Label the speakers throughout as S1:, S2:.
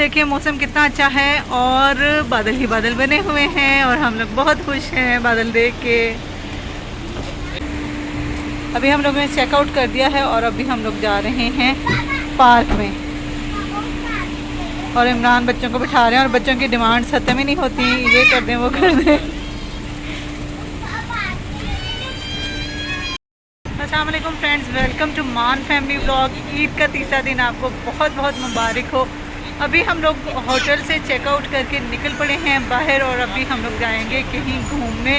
S1: देखिए मौसम कितना अच्छा है और बादल ही बादल बने हुए हैं और हम लोग बहुत खुश हैं बादल देख के। अभी हम लोगों ने चेकआउट कर दिया है और अभी हम लोग जा रहे हैं पार्क में और इमरान बच्चों को बिठा रहे हैं और बच्चों की डिमांड्स खत्म ही नहीं होती, ये कर दें वो कर दें। अस्सलाम वालेकुम फ्रेंड्स, वेलकम टू मान फैमिली व्लॉग। ईद का तीसरा दिन आपको बहुत बहुत मुबारक हो। अभी हम लोग होटल से चेकआउट करके निकल पड़े हैं बाहर और अभी हम लोग जाएंगे कहीं घूमने।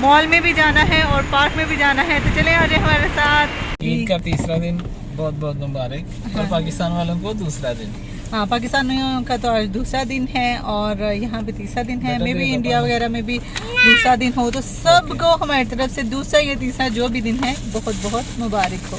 S1: मॉल में भी जाना है और पार्क में भी जाना है, तो चले आ जाए हमारे साथ।
S2: ईद का तीसरा दिन बहुत बहुत मुबारक और पाकिस्तान वालों को दूसरा दिन।
S1: हाँ, पाकिस्तानियों का तो आज दूसरा दिन है और यहाँ पे तीसरा दिन है। मे भी इंडिया वगैरह में भी दूसरा दिन हो, तो सबको हमारी तरफ से दूसरा या तीसरा जो भी दिन है बहुत बहुत मुबारक हो।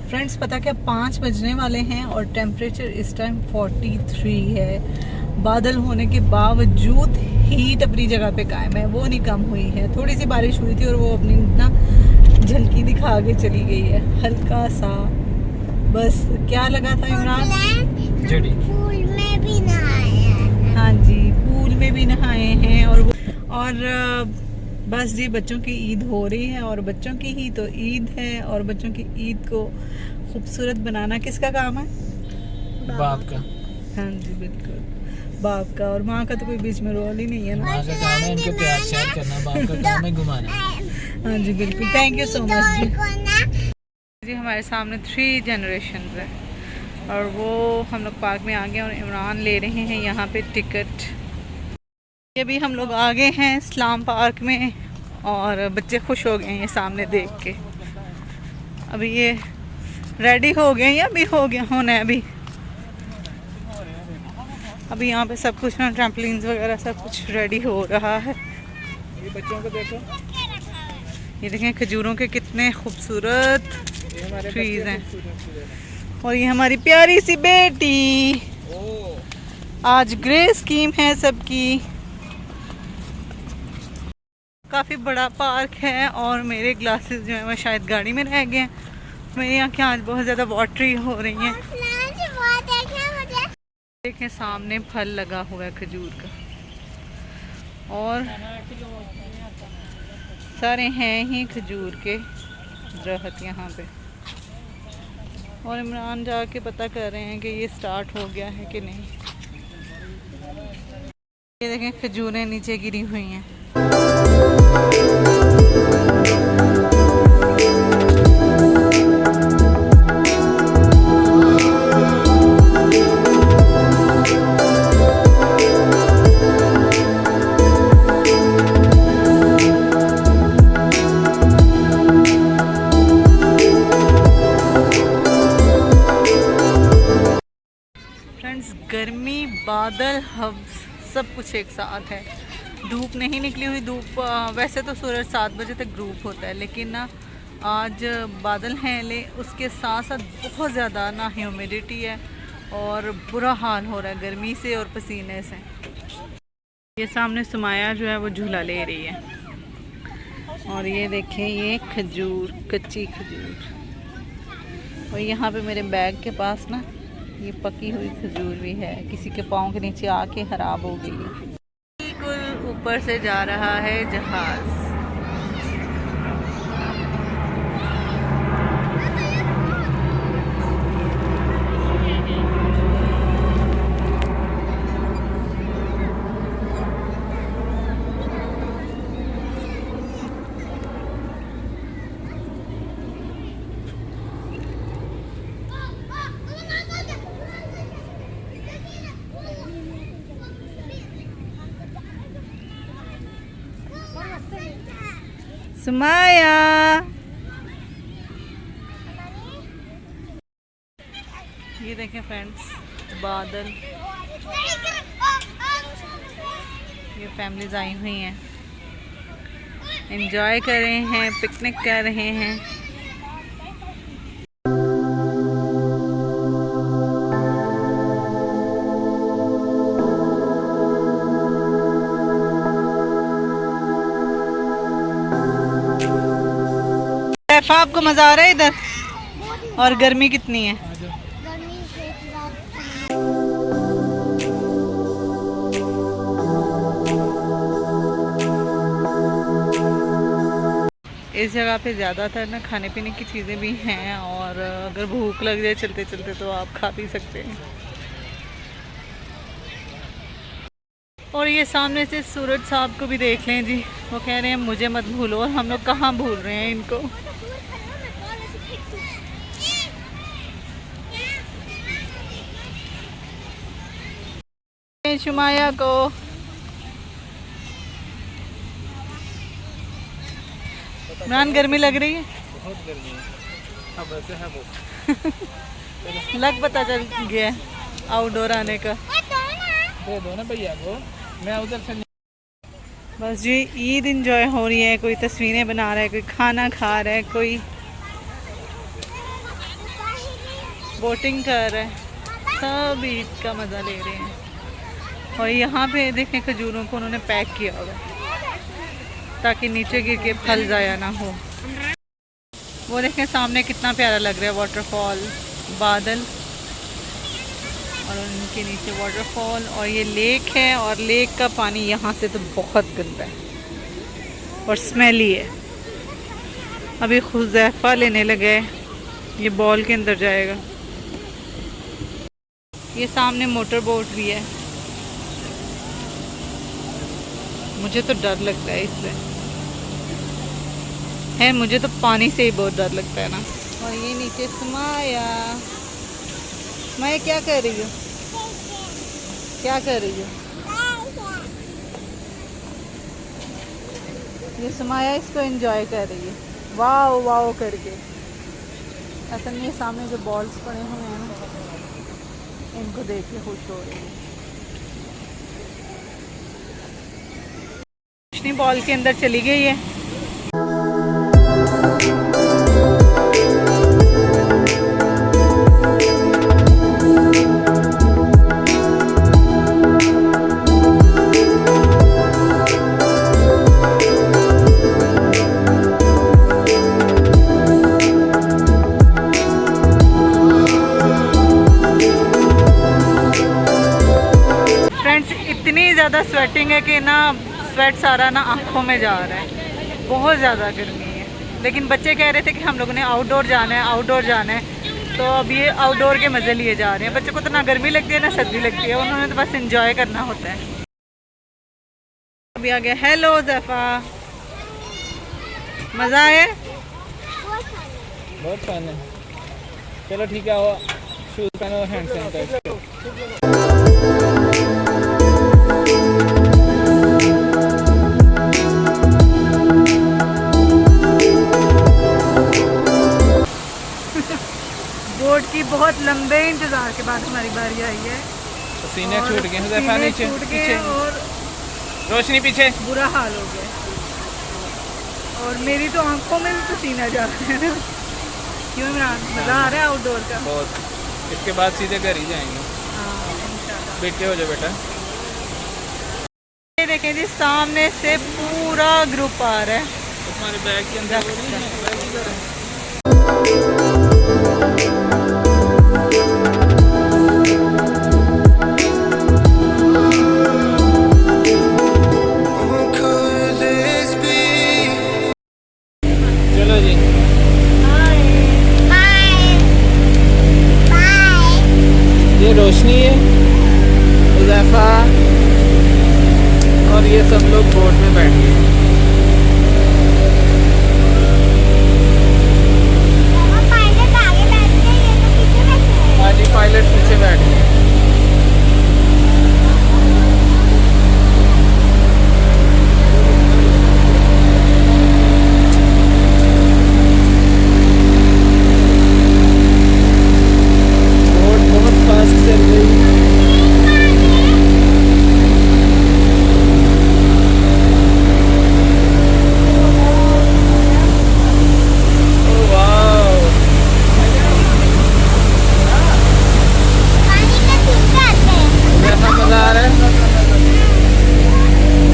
S1: फ्रेंड्स, पता क्या 5 बजने वाले हैं और टेम्परेचर इस टाइम 43 है। बादल होने के बावजूद हीट अपनी जगह पे कायम है, वो नहीं कम हुई है। थोड़ी सी बारिश हुई थी और वो अपनी ना झलकी दिखा के चली गई है, हल्का सा बस। क्या लगा था इमरान?
S3: पूल में भी नहाए हैं।
S1: हाँ जी, पूल में भी नहाए हैं और बस जी, बच्चों की ईद हो रही है और बच्चों की ही तो ईद है और बच्चों की ईद को खूबसूरत बनाना किसका काम है?
S2: बाप का।
S1: हाँ जी बिल्कुल, बाप का। और माँ का तो कोई बीच में रोल ही नहीं है ना।
S2: माँ का काम है इनके प्यार शेयर करना, बाप का काम है घुमाना।
S1: हाँ जी बिल्कुल, थैंक यू सो मच जी। जी हमारे सामने 3 जनरेशन है और वो हम लोग पार्क में आ गए और इमरान ले रहे हैं यहाँ पे टिकट। ये भी हम लोग आ गए हैं इस्लाम पार्क में और बच्चे खुश हो गए हैं ये सामने देख के। अभी ये रेडी हो गए या अभी हो गया होना है? अभी यहाँ पे सब कुछ ना, ट्रैम्पलिन्स वगैरह सब कुछ रेडी हो रहा है।
S2: ये बच्चों को देखो,
S1: ये देखें खजूरों के कितने खूबसूरत ट्रीज हैं और ये हमारी प्यारी सी बेटी। आज ग्रे स्कीम है सबकी। काफ़ी बड़ा पार्क है और मेरे ग्लासेस जो है वो शायद गाड़ी में रह गए हैं। मेरी आँखें आज बहुत ज़्यादा वाटरी हो रही हैं। देखें सामने फल लगा हुआ है खजूर का और सारे हैं ही खजूर के दरख्त यहाँ पे। और इमरान जाके पता कर रहे हैं कि ये स्टार्ट हो गया है कि नहीं। ये देखें खजूरें नीचे गिरी हुई हैं। गर्मी, बादल, हवा सब कुछ एक साथ है। धूप नहीं निकली हुई। धूप वैसे तो सूरज 7 बजे तक ग्रूप होता है, लेकिन ना आज बादल हैं ले उसके साथ साथ बहुत ज़्यादा ना ह्यूमिडिटी है और बुरा हाल हो रहा है गर्मी से और पसीने से। ये सामने सुमाया जो है वो झूला ले रही है और ये देखें ये खजूर, कच्ची खजूर। और यहाँ पे मेरे बैग के पास ना ये पकी हुई खजूर भी है, किसी के पाँव के नीचे आके खराब हो गई है। बिल्कुल ऊपर से जा रहा है जहाज। सुमाया, ये देखें फ्रेंड्स बादल। ये फैमिलीज आई हुई हैं, एंजॉय कर रहे हैं, पिकनिक कर रहे हैं। आपको मजा आ रहा है इधर? और गर्मी कितनी है? इस जगह पे ज़्यादातर ना खाने पीने की चीज़ें भी हैं, और अगर भूख लग जाए चलते चलते तो आप खा पी सकते हैं। और ये सामने से सूरज साहब को भी देख लें जी, वो कह रहे हैं मुझे मत भूलो, और हम लोग कहाँ भूल रहे हैं इनको। शुमाया को इमरान गर्मी लग रही है,
S2: बहुत गर्मी है। हाँ वैसे है वो।
S1: लग पता चल गया आउटडोर आने का।
S2: दे दो ना भैया को, मैं उधर से।
S1: बस जी ईद इंजॉय हो रही है, कोई तस्वीरें बना रहा है, कोई खाना खा रहा है, कोई बोटिंग कर रहा है, सब ईद का मज़ा ले रहे हैं। और यहाँ पे देखें खजूरों को उन्होंने पैक किया हुआ है ताकि नीचे गिर के फल ज़ाया ना हो। वो देखें सामने कितना प्यारा लग रहा है, वाटरफॉल, बादल और उनके नीचे वाटरफॉल, और ये लेक है, और लेक का पानी यहाँ से तो बहुत गंदा है और स्मेली है। अभी हुज़ैफा लेने लगा है, ये बॉल के अंदर जाएगा। ये सामने मोटर बोट भी है, मुझे तो डर लगता है इससे, है मुझे तो पानी से ही बहुत डर लगता है ना। और ये नीचे समाया, मैं क्या कर रही हूँ, क्या कर रही हूँ, ये समाया इसको एंजॉय कर रही है, वाओ वाओ करके। असल में सामने जो बॉल्स पड़े हुए हैं ना, इनको देख के खुश हो रही है। रोशनी बॉल के अंदर चली गई है। इतनी ज़्यादा स्वेटिंग है कि ना स्वेट सारा ना आँखों में जा रहा है, बहुत ज़्यादा गर्मी है। लेकिन बच्चे कह रहे थे कि हम लोगों ने आउटडोर जाना है, आउटडोर जाना है, तो अब ये आउटडोर के मज़े लिए जा रहे हैं। बच्चों को तो ना गर्मी लगती है ना सर्दी लगती है, उन्होंने तो बस इंजॉय करना होता है। अभी आ गया। हेलो ज़ैफ़ा, मज़ा आया?
S2: बहुत फन है। चलो ठीक है, आओ शूज़ पहनो, हैंड सैनिटाइजर।
S1: बोट की बहुत लंबे इंतजार के बाद हमारी बारी आई है।
S2: पसीने छूट गए, नीचे पीछे,
S1: और
S2: रोशनी पीछे,
S1: बुरा हाल हो गया। और मेरी तो आंखों में भी पसीना जा रहा है ना। क्यों इमरान, मज़ा आ रहा है आउटडोर का?
S2: बहुत। इसके बाद सीधे घर ही जाएंगे।
S1: हाँ इंशाल्लाह।
S2: बैठे हो जाओ बेटा।
S1: ये देखें जी, सामने से पूरा ग्रुप आ रहा है।
S2: तुम्हारे बैग के अंदर वो नहीं है, बैग इधर है। चलो जी, ये रोशनी है, हुज़ैफा, और ये सब लोग बोट में बैठ गए। हाँ जी, पायलट पीछे बैठ गए। बोट बहुत फास्ट चल रही है।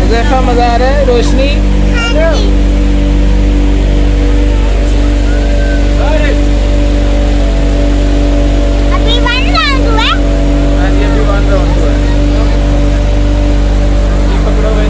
S2: हुज़ैफा मज़ा आ रहा है, रोशनी
S3: अभी 1 राउंड हुआ।
S2: हाँ जी, अभी 1 राउंड हुआ है। ये पकड़ो भाई।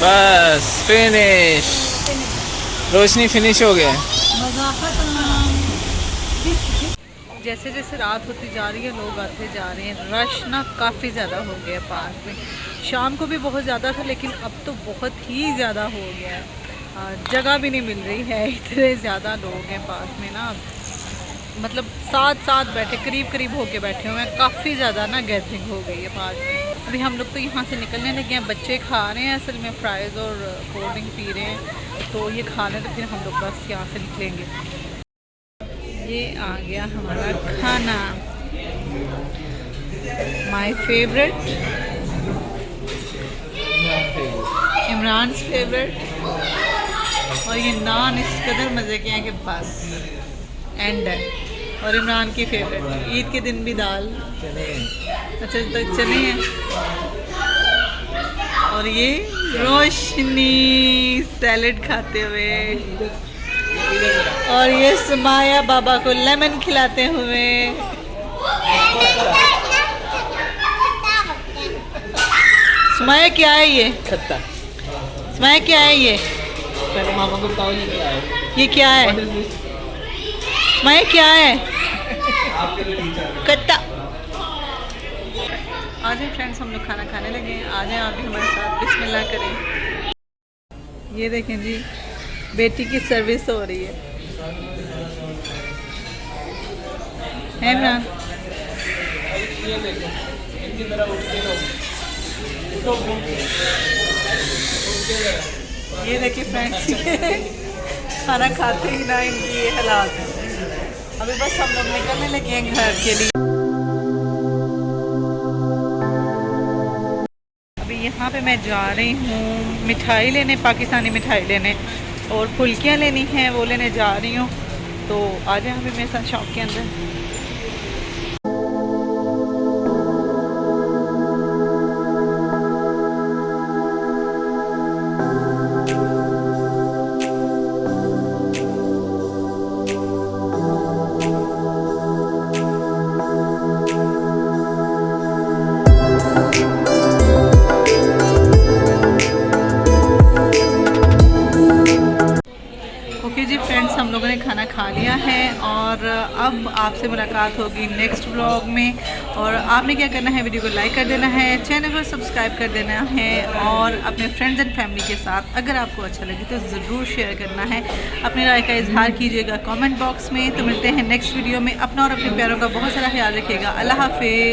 S2: बस फिनिश, रोशनी फिनिश हो गया।
S1: जैसे जैसे रात होती जा रही है लोग आते जा रहे हैं, रश ना काफ़ी ज़्यादा हो गया पार्क में। शाम को भी बहुत ज़्यादा था लेकिन अब तो बहुत ही ज़्यादा हो गया है, जगह भी नहीं मिल रही है, इतने ज़्यादा लोग हैं पार्क में ना। मतलब साथ साथ बैठे, करीब करीब होके बैठे हुए हैं, काफ़ी ज़्यादा ना गैदरिंग हो गई है पार्क में। अभी हम लोग तो यहाँ से निकलने लगे हैं, बच्चे खा रहे हैं असल में फ्राइज़ और कोल्ड ड्रिंक पी रहे हैं, तो ये खा लें तो फिर हम लोग बस यहाँ से निकलेंगे। ये आ गया हमारा खाना, माय फेवरेट, इमरान फेवरेट, और ये नान इस कदर मज़े के हैं कि बस एंड है। और इमरान की फेवरेट, ईद के दिन भी दाल, अच्छा तक चने हैं। और ये रोशनी सैलेड खाते हुए, और ये सुमाया बाबा को लेमन खिलाते हुए। सुमाया क्या है ये?
S2: खट्टा।
S1: सुमाया क्या है ये?
S2: पहले मामा को बताओ ये क्या है?
S1: ये क्या है? सुमाया क्या है? खट्टा। आ जाए फ्रेंड्स, हम लोग खाना खाने लगे हैं, आ जाए आप भी हमारे साथ, बिस्मिल्लाह करें। ये देखें जी, बेटी की सर्विस हो रही है इमरान।
S2: ये देखो, इनकी तरह उठ के
S1: ये देखिए फ्रेंड्स, खाना खाते ही ना इनकी ये हालात है। अभी बस हम लोग निकलने लगे हैं घर के लिए। अभी यहाँ पे मैं जा रही हूँ मिठाई लेने, पाकिस्तानी मिठाई लेने, और फुल्कियाँ लेनी हैं, वो लेने जा रही हूँ। तो आ जाए अभी मेरे साथ शॉप के अंदर। ओके जी फ्रेंड्स, हम लोगों ने खाना खा लिया है और अब आपसे मुलाकात होगी नेक्स्ट व्लॉग में। और आपने क्या करना है, वीडियो को लाइक कर देना है, चैनल को सब्सक्राइब कर देना है, और अपने फ्रेंड्स एंड फैमिली के साथ अगर आपको अच्छा लगे तो ज़रूर शेयर करना है। अपनी राय का इजहार कीजिएगा कमेंट बॉक्स में। तो मिलते हैं नेक्स्ट वीडियो में। अपना और अपने प्यारों का बहुत सारा ख्याल रखिएगा। अल्लाह हाफिज़।